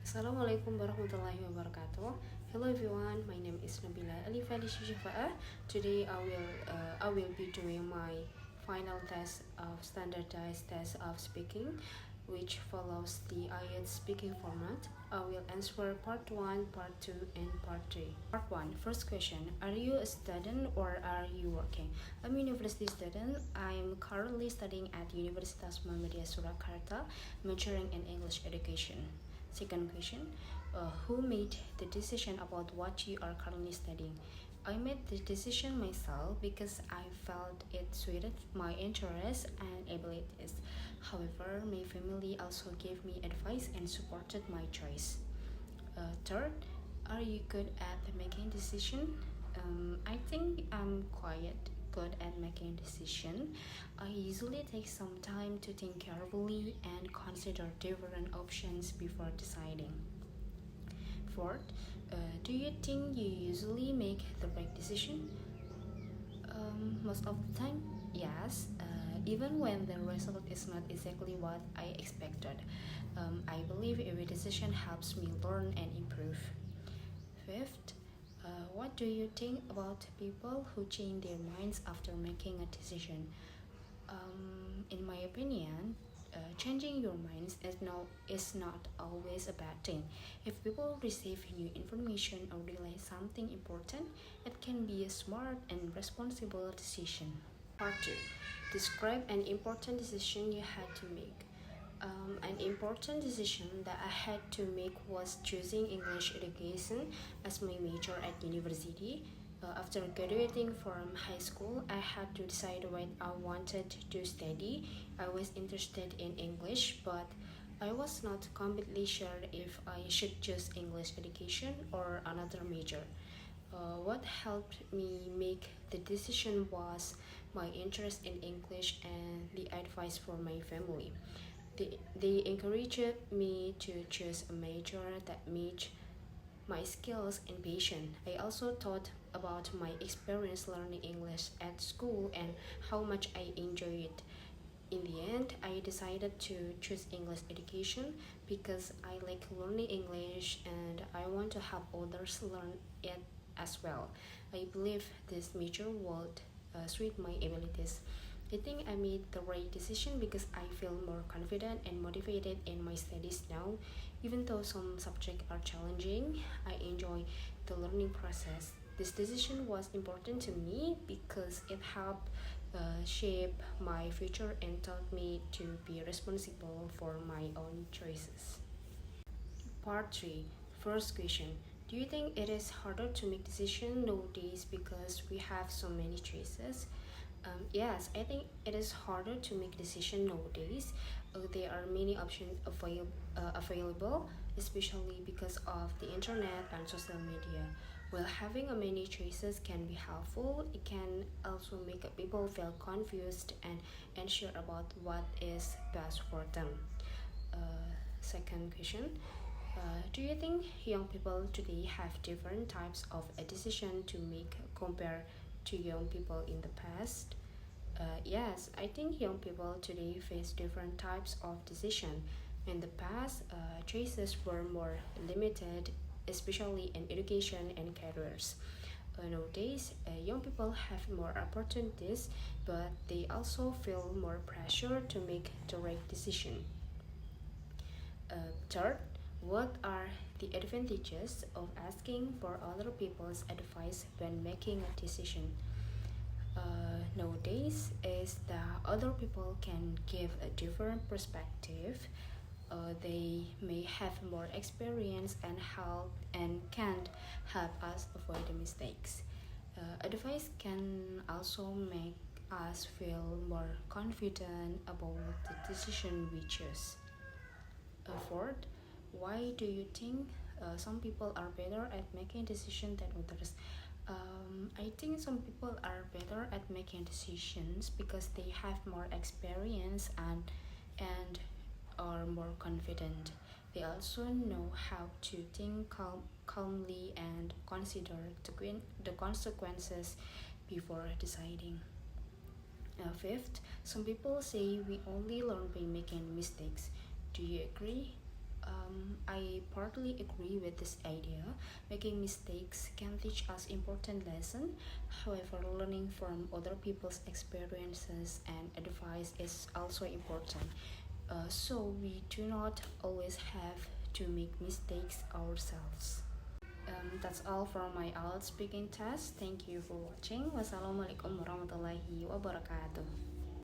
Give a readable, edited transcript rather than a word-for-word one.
Assalamualaikum warahmatullahi wabarakatuh. Hello everyone, my name is Nabila Alifalisy Syafa'ah. Today I will be doing my final test of standardized test of speaking, which follows the IELTS speaking format. I will answer part 1, part 2, and part 3. Part 1, first question: are you a student or are you working? I'm a university student. I'm currently studying at Universitas Muhammadiyah Surakarta, majoring in English education. Second question: who made the decision about what you are currently studying? I made the decision myself because I felt it suited my interests and abilities. However, my family also gave me advice and supported my choice. Third, are you good at making decision? I think I'm quite good at making decision. I usually take some time to think carefully and consider different options before deciding. Fourth, do you think you usually make the right decision? Most of the time, yes. Even when the result is not exactly what I expected, I believe every decision helps me learn and improve. Fifth, what do you think about people who change their minds after making a decision? In my opinion, changing your minds is not always a bad thing. If people receive new information or realize something important, it can be a smart and responsible decision. Part 2. Describe an important decision you had to make. An important decision that I had to make was choosing English education as my major at university. After graduating from high school, I had to decide what I wanted to study. I was interested in English, but I was not completely sure if I should choose English education or another major. What helped me make the decision was my interest in English and the advice from my family. They encouraged me to choose a major that matched my skills and passion. I also thought about my experience learning English at school and how much I enjoyed it. In the end, I decided to choose English education because I like learning English and I want to help others learn it as well. I believe this major would suit my abilities. I think I made the right decision because I feel more confident and motivated in my studies now. Even though some subjects are challenging, I enjoy the learning process. This decision was important to me because it helped shape my future and taught me to be responsible for my own choices. Part 3. First question: do you think it is harder to make decisions nowadays because we have so many choices? Yes, I think it is harder to make decisions nowadays. There are many options available, especially because of the internet and social media. While having a many choices can be helpful, it can also make people feel confused and unsure about what is best for them. Second question: do you think young people today have different types of a decision to make compared to young people in the past? Yes, I think young people today face different types of decision. In the past, choices were more limited, especially in education and careers. Nowadays, young people have more opportunities, but they also feel more pressure to make the right decision. Third, what are the advantages of asking for other people's advice when making a decision? Nowadays is that other people can give a different perspective. They may have more experience and can help us avoid the mistakes. Advice can also make us feel more confident about the decision we choose. Fourth, why do you think some people are better at making decisions than others? I think some people are better at making decisions because they have more experience and are more confident. They also know how to think calmly and consider the consequences before deciding. Fifth, some people say we only learn by making mistakes. Do you agree? I partly agree with this idea. Making mistakes can teach us important lessons. However, learning from other people's experiences and advice is also important. So we do not always have to make mistakes ourselves. That's all for my IELTS speaking test. Thank you for watching. Wassalamualaikum warahmatullahi wabarakatuh.